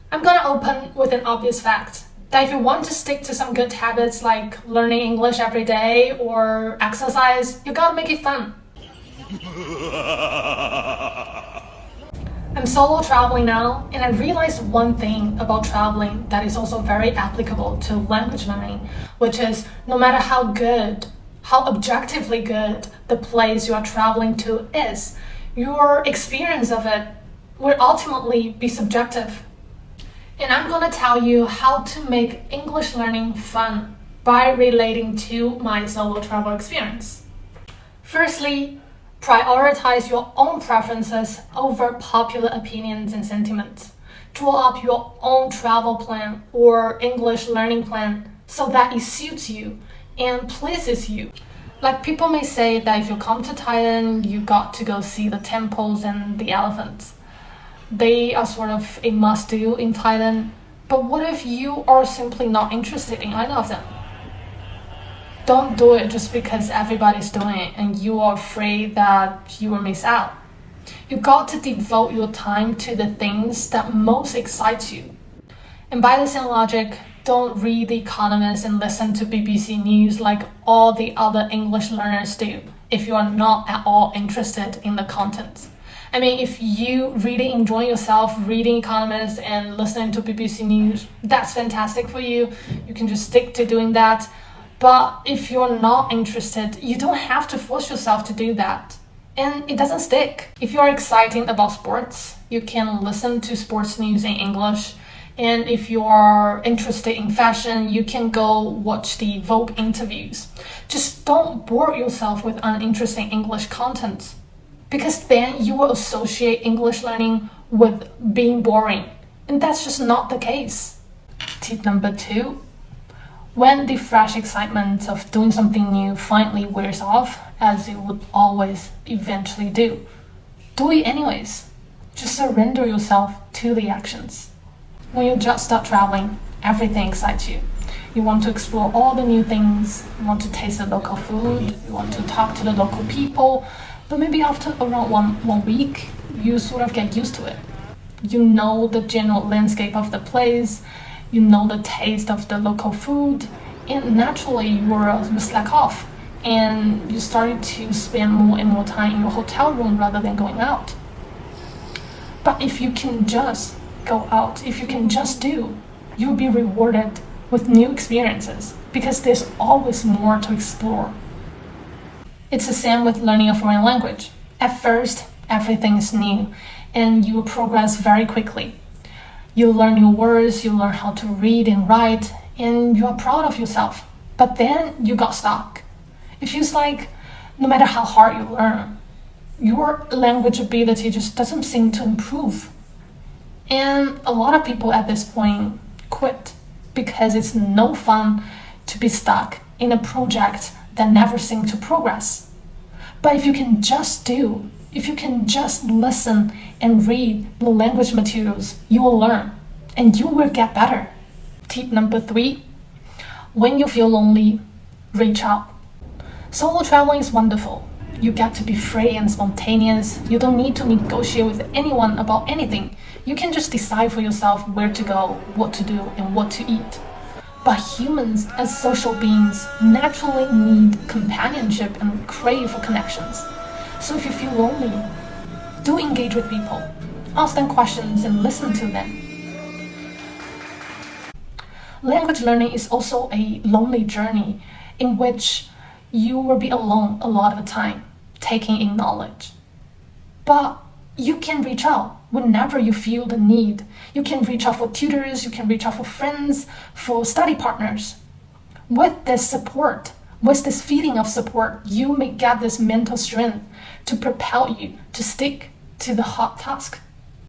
I'm gonna open with an obvious fact that if you want to stick to some good habits like learning English every day or exercise, you gotta make it fun. I'm solo traveling now, and I realized one thing about traveling that is also very applicable to language learning, which is no matter how good, how objectively good the place you are traveling to is, your experience of it will ultimately be subjective. And I'm going to tell you how to make English learning fun by relating to my solo travel experience. Firstly, prioritize your own preferences over popular opinions and sentiments. Draw up your own travel plan or English learning plan so that it suits you and pleases you. Like people may say that if you come to Thailand, you got to go see the temples and the elephants. They are sort of a must-do in Thailand, but what if you are simply not interested in either of them? Don't do it just because everybody's doing it and you are afraid that you will miss out. You got to devote your time to the things that most excite you. And by the same logic, don't read The Economist and listen to BBC News like all the other English learners do if you are not at all interested in the content. I mean, if you really enjoy yourself reading Economist and listening to BBC News, that's fantastic for you. You can just stick to doing that. But if you're not interested, you don't have to force yourself to do that. And it doesn't stick. If you're excited about sports, you can listen to sports news in English. And if you're interested in fashion, you can go watch the Vogue interviews. Just don't bore yourself with uninteresting English content, because then you will associate English learning with being boring. And that's just not the case. Tip number 2. When the fresh excitement of doing something new finally wears off, as it would always eventually do it anyways. Just surrender yourself to the actions. When you just start traveling, everything excites you. You want to explore all the new things, you want to taste the local food, you want to talk to the local people, but maybe after around one week, you sort of get used to it. You know the general landscape of the place, you know the taste of the local food, and naturally you slack off and you started to spend more and more time in your hotel room rather than going out. But if you can just go out, if you can just do, you'll be rewarded with new experiences because there's always more to explore. It's the same with learning a foreign language. At first, everything is new and you progress very quickly. You learn new words, you learn how to read and write, and you are proud of yourself. But then you got stuck. It feels like no matter how hard you learn, your language ability just doesn't seem to improve. And a lot of people at this point quit because it's no fun to be stuck in a project that never seems to progress. But if you can just if you can just listen and read the language materials, you will learn and you will get better. Tip number 3, when you feel lonely, reach out. Solo traveling is wonderful. You get to be free and spontaneous. You don't need to negotiate with anyone about anything. You can just decide for yourself where to go, what to do, and what to eat. But humans, as social beings, naturally need companionship and crave for connections. So if you feel lonely, do engage with people. Ask them questions and listen to them. Language learning is also a lonely journey in which you will be alone a lot of the time, taking in knowledge. But you can reach out whenever you feel the need. You can reach out for tutors, you can reach out for friends, for study partners. With this support, with this feeling of support, you may get this mental strength to propel you to stick to the hard task.